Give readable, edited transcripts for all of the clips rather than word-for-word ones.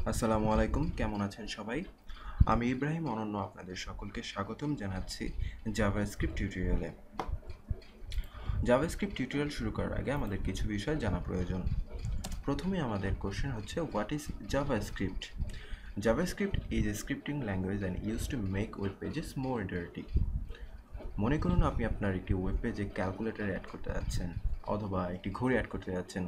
আসসালামু আলাইকুম, কেমন আছেন সবাই? আমি ইব্রাহিম অনন্য আপনাদের সকলকে স্বাগতম জানাচ্ছি জাভাস্ক্রিপ্ট টিউটোরিয়ালে। জাভাস্ক্রিপ্ট টিউটোরিয়াল শুরু করার আগে আমাদের কিছু বিষয় জানা প্রয়োজন। প্রথমে আমাদের কোশ্চেন হচ্ছে, what is JavaScript? JavaScript is a scripting language and use to make web pages more interactive. মনে করুন আপনি আপনার একটি ওয়েব পেজে ক্যালকুলেটর অ্যাড করতে যাচ্ছেন, অথবা একটি ঘড়ি অ্যাড করতে যাচ্ছেন,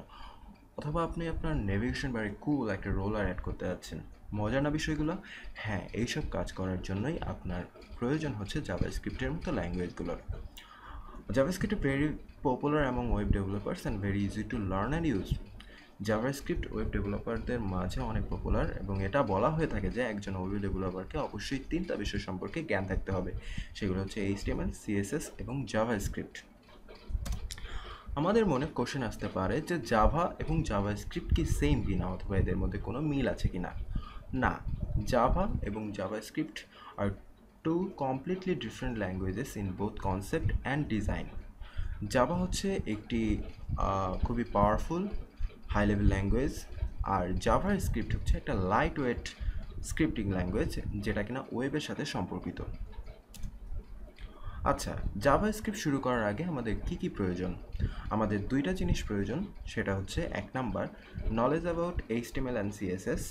অথবা আপনি আপনার নেভিগেশন বারে কুল একটা রোলার অ্যাড করতে যাচ্ছেন। মজার না বিষয়গুলো? হ্যাঁ, এইসব কাজ করার জন্যই আপনার প্রয়োজন হচ্ছে জাভাস্ক্রিপ্টের মতো ল্যাঙ্গুয়েজগুলোর। JavaScript very popular among web developers and very easy to learn and use. JavaScript web ডেভেলপারদের মাঝে অনেক পপুলার, এবং এটা বলা হয়ে থাকে যে একজন ওয়েব ডেভেলপারকে অবশ্যই তিনটা বিষয় সম্পর্কে জ্ঞান থাকতে হবে। সেগুলো হচ্ছে এইচটিএমএল, সিএসএস এবং জাভাস্ক্রিপ্ট। আমাদের মনে কোশ্চেন আসতে পারে যে জাভা এবং জাভাস্ক্রিপ্ট কি সেম কিনা, অথবা এদের মধ্যে কোনো মিল আছে কিনা। না, জাভা এবং জাভাস্ক্রিপ্ট আর two completely different languages in both concept and design. Java হচ্ছে একটি খুবই পাওয়ারফুল হাই লেভেল ল্যাঙ্গুয়েজ, আর জাভাস্ক্রিপ্ট হচ্ছে একটা লাইট ওয়েট স্ক্রিপ্টিং ল্যাঙ্গুয়েজ, যেটা কিনা ওয়েবের সাথে সম্পর্কিত। আচ্ছা, জাভাস্ক্রিপ্ট শুরু করার আগে আমাদের কি প্রয়োজন? আমাদের দুইটা জিনিস প্রয়োজন। সেটা হচ্ছে, এক number, knowledge about HTML and CSS.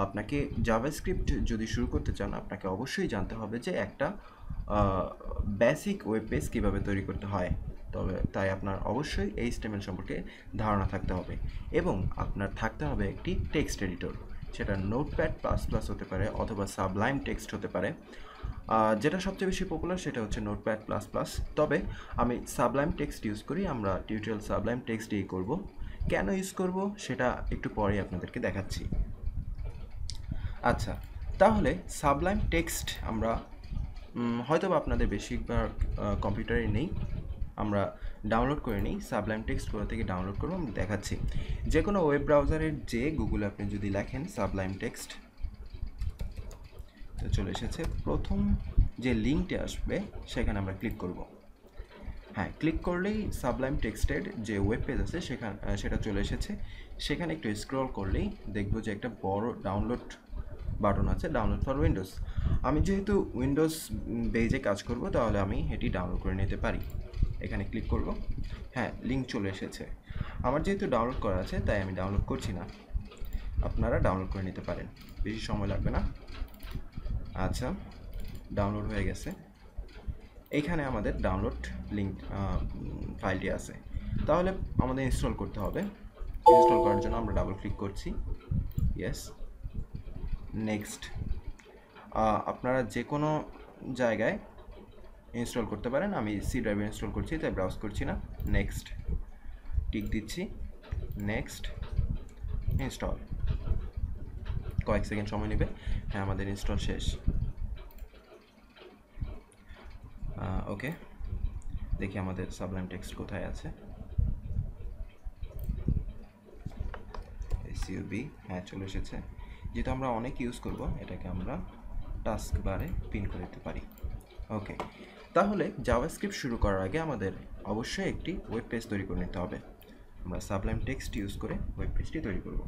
আপনাকে জাভাস্ক্রিপ্ট যদি শুরু করতে চান, আপনাকে অবশ্যই জানতে হবে যে একটা বেসিক ওয়েব পেজ কীভাবে তৈরি করতে হয়। তাই আপনার অবশ্যই এইচটিএমএল সম্পর্কে ধারণা থাকতে হবে, এবং আপনার থাকতে হবে একটি টেক্সট এডিটর। সেটা নোটপ্যাড প্লাস প্লাস হতে পারে, অথবা সাবলাইম টেক্সট হতে পারে। যেটা সবচেয়ে বেশি পপুলার সেটা হচ্ছে নোটপ্যাড প্লাস প্লাস, তবে আমি সাবলাইম টেক্সট ইউজ করি। আমরা টিউটোরিয়াল সাবলাইম টেক্সট দিয়েই করব। কেন ইউজ করব সেটা একটু পরেই আপনাদেরকে দেখাচ্ছি। আচ্ছা, তাহলে সাবলাইম টেক্সট আমরা হয়তো বা আপনাদের বেশিরভাগ কম্পিউটারে নেই, আমরা ডাউনলোড করে নিই। সাবলাইম টেক্সট কোথা থেকে ডাউনলোড করবো আমি দেখাচ্ছি। যে কোনো ওয়েব ব্রাউজারের যে গুগলে আপনি যদি লেখেন সাবলাইম টেক্সট, তো চলে এসেছে। প্রথম যে লিঙ্কটি আসবে সেখানে আমরা ক্লিক করব। হ্যাঁ, ক্লিক করলেই সাবলাইম টেক্সটের যে ওয়েব পেজ আছে সেটা চলে এসেছে। সেখানে একটু স্ক্রল করলেই দেখব যে একটা বড় ডাউনলোড বাটন আছে, ডাউনলোড ফর উইন্ডোজ। আমি যেহেতু উইন্ডোজ বেজে কাজ করব, তাহলে আমি এটি ডাউনলোড করে নিতে পারি। এখানে ক্লিক করব। হ্যাঁ, লিঙ্ক চলে এসেছে। আমার যেহেতু ডাউনলোড করা আছে তাই আমি ডাউনলোড করছি না। আপনারা ডাউনলোড করে নিতে পারেন, বেশি সময় লাগবে না। আচ্ছা, ডাউনলোড হয়ে গেছে। এইখানে আমাদের ডাউনলোড লিঙ্ক ফাইলটি আছে। তাহলে আমাদের ইনস্টল করতে হবে। ইনস্টল করার জন্য আমরা ডাবল ক্লিক করছি। Yes, next. আপনারা যে কোনো জায়গায় ইনস্টল করতে পারেন। আমি সি ড্রাইভে ইনস্টল করছি, তাই ব্রাউজ করছি না। নেক্সট টিক দিচ্ছি। Next, install. কয়েক সেকেন্ড সময় নেবে। হ্যাঁ, আমাদের ইনস্টল শেষ। ওকে, দেখি আমাদের সাবলাইম টেক্সট কোথায় আছে। এসইউবি, হ্যাঁ চলে এসেছে। যেহেতু আমরা অনেক ইউজ করব, এটাকে আমরা টাস্ক বারে পিন করে দিতে পারি। ওকে, তাহলে জাভাস্ক্রিপ্ট শুরু করার আগে আমাদের অবশ্যই একটি ওয়েব পেজ তৈরি করে নিতে হবে। আমরা সাবলাইম টেক্সট ইউজ করে ওয়েব পেজটি তৈরি করব।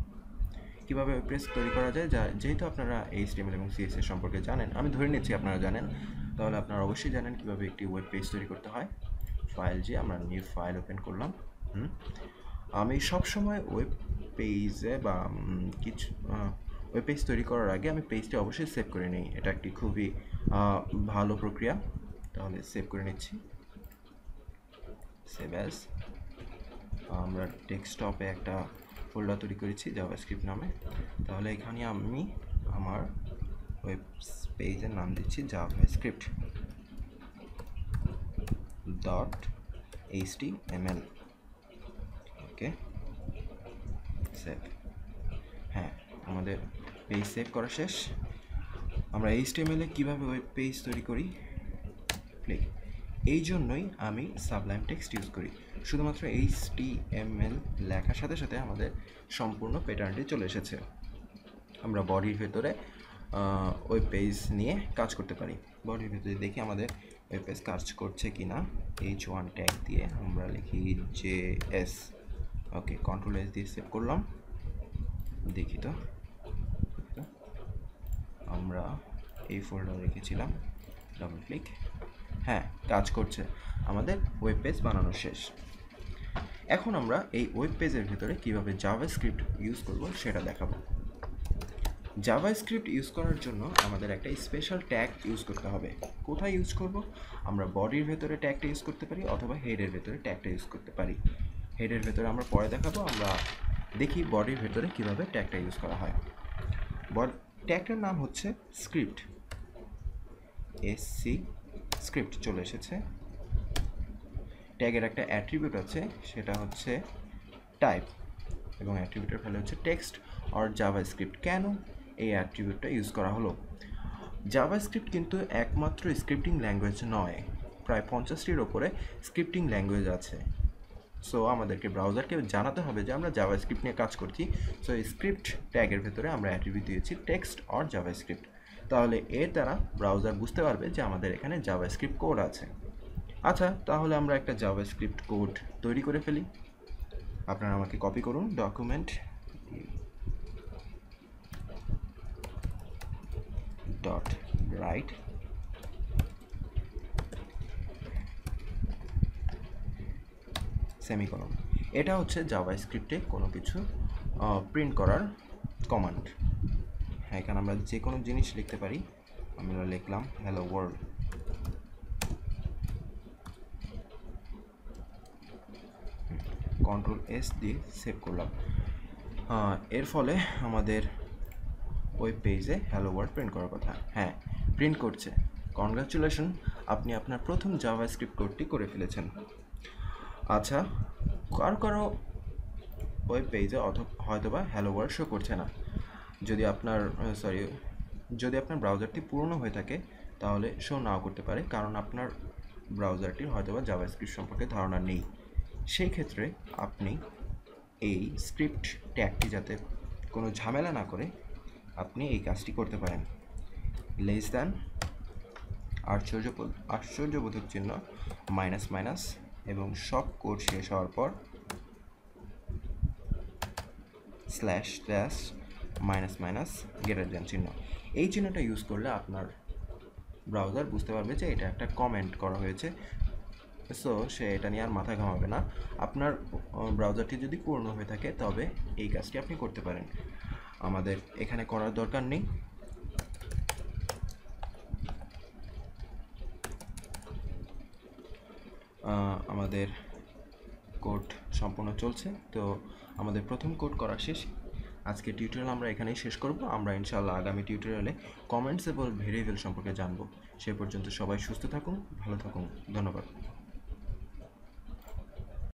কীভাবে ওয়েব পেজ তৈরি করা যায়, যেহেতু আপনারা এইচটিএমএল এবং সিএসএস সম্পর্কে জানেন, আমি ধরে নিচ্ছি আপনারা জানেন, তাহলে আপনারা অবশ্যই জানেন কীভাবে একটি ওয়েব পেজ তৈরি করতে হয়। ফাইল, যে আমরা নিউ ফাইল ওপেন করলাম। আমি সবসময় ওয়েব পেজে বা কিছু ওয়েব পেজ তৈরি করার আগে আমি পেজটি অবশ্যই সেভ করে নিই। এটা একটি খুবই ভালো প্রক্রিয়া। তাহলে সেভ করে নিচ্ছি। Save as. আমরা ডেস্কটপে একটা ফোল্ডার তৈরি করেছি জাভাস্ক্রিপ্ট নামে। তাহলে এখানে আমি আমার ওয়েব পেজের নাম দিচ্ছি জাভাস্ক্রিপ্ট .html। ওকে, সেভ। হ্যাঁ, আমাদের পেজ সেভ করা শেষ। আমরা HTML এ কীভাবে ওয়েব পেজ তৈরি করি, ক্লিক। এই জন্যই আমি সাবলাইম টেক্সট ইউজ করি। শুধুমাত্র HTML লেখার সাথে সাথে আমাদের সম্পূর্ণ প্যাটার্নটি চলে এসেছে। আমরা বডির ভেতরে ওয়েব পেজ নিয়ে কাজ করতে পারি। বডির ভেতরে দেখি আমাদের ওয়েব পেজ কাজ করছে কি না। H1 ট্যাগ দিয়ে আমরা লিখি JS। ওকে, কন্ট্রোল S দিয়ে সেভ করলাম। দেখি তো। আমরা এই ফোল্ডার রেখেছিলাম, ডাবল ক্লিক, হ্যাঁ কাজ করছে, আমাদের ওয়েব পেজ বানানো শেষ। এখন আমরা এই ওয়েব পেজের ভিতরে কীভাবে জাভাস্ক্রিপ্ট ইউজ করব সেটা দেখাবো। জাভাস্ক্রিপ্ট ইউজ করার জন্য আমাদের একটা স্পেশাল ট্যাগ ইউজ করতে হবে। কোথায় ইউজ করব? আমরা বডির ভেতরে ট্যাগটা ইউজ করতে পারি অথবা হেডের ভেতরে ট্যাগটা ইউজ করতে পারি। হেডের ভেতরে আমরা পরে দেখাবো, আমরা দেখি বডির ভেতরে কীভাবে ট্যাগটা ইউজ করা হয়। ট্যাগটার নাম হচ্ছে স্ক্রিপ্ট, এসসি স্ক্রিপ্ট চলে এসেছে। ট্যাগের একটা অ্যাট্রিবিউট আছে, সেটা হচ্ছে টাইপ, এবং অ্যাট্রিবিউটের ভ্যালু হচ্ছে টেক্সট অর জাভাস্ক্রিপ্ট। কেন এই অ্যাট্রিবিউটটা ইউজ করা হলো? জাভাস্ক্রিপ্ট কিন্তু একমাত্র স্ক্রিপ্টিং ল্যাঙ্গুয়েজ নয়, প্রায় 50টির ওপরে স্ক্রিপ্টিং ল্যাঙ্গুয়েজ আছে। সো আমাদেরকে ব্রাউজারকে জানাতে হবে যে আমরা জাভাস্ক্রিপ্ট নিয়ে কাজ করছি। সো স্ক্রিপ্ট ট্যাগের ভেতরে আমরা অ্যাট্রিবিউট দিয়েছি টেক্সট অর জাভাস্ক্রিপ্ট। তাহলে এর দ্বারা ব্রাউজার বুঝতে পারবে যে আমাদের এখানে জাভাস্ক্রিপ্ট কোড আছে। আচ্ছা, তাহলে আমরা একটা জাভাস্ক্রিপ্ট কোড তৈরি করে ফেলি। আপনারা আমাকে কপি করুন, ডকুমেন্ট ডট রাইট সেমিকোলন। এটা হচ্ছে জাভাস্ক্রিপ্টে কোনো কিছু প্রিন্ট করার কমান্ড। হ্যাঁ, এখানে আমরা যে কোনো জিনিস লিখতে পারি। আমরা লিখলাম হ্যালো ওয়ার্ল্ড। Ctrl+S দিয়ে সেভ করলাম। এর ফলে আমাদের ওয়েব পেজে হ্যালো ওয়ার্ল্ড প্রিন্ট করার কথা। হ্যাঁ, প্রিন্ট করছে। কনগ্রাচুলেশন, আপনি আপনার প্রথম জাভাস্ক্রিপ্ট কোডটি করে ফেলেছেন। আচ্ছা, কারো ওয়েব পেজে হয়তোবা হ্যালো ওয়ার্ল্ড শো করছে না। যদি আপনার ব্রাউজারটি পুরনো হয়ে থাকে তাহলে শো নাও করতে পারে, কারণ আপনার ব্রাউজারটির হয়তোবা জাভাস্ক্রিপ্ট সম্পর্কে ধারণা নেই। সেই ক্ষেত্রে আপনি এই স্ক্রিপ্ট ট্যাগটি যাতে কোনো ঝামেলা না করে আপনি এই কাজটি করতে পারেন। লেস দ্যান, আশ্চর্যবোধক চিহ্ন, মাইনাস মাইনাস, এবং সব কোড শেষ হওয়ার পর slash slash minus minus greater than চিহ্ন। এই চিহ্নটা ইউজ করলে আপনার ব্রাউজার বুঝতে পারবে যে এটা একটা কমেন্ট করা হয়েছে। সো সে এটা নিয়ে আর মাথা ঘামাবে না। আপনার ব্রাউজারটি যদি পুরনো হয়ে থাকে তবে এই কাজটি আপনি করতে পারেন। আমাদের এখানে করার দরকার নেই। আমাদের কোড সম্পূর্ণ চলছে, তো আমাদের প্রথম কোড করা শেষ। আজকে টিউটোরিয়াল আমরা এখানেই শেষ করব। আমরা ইনশাআল্লাহ আগামী টিউটোরিয়ালে কমেন্টসেবল ভেরিয়েবল সম্পর্কে জানব। সে পর্যন্ত সবাই সুস্থ থাকুন, ভালো থাকুন, ধন্যবাদ।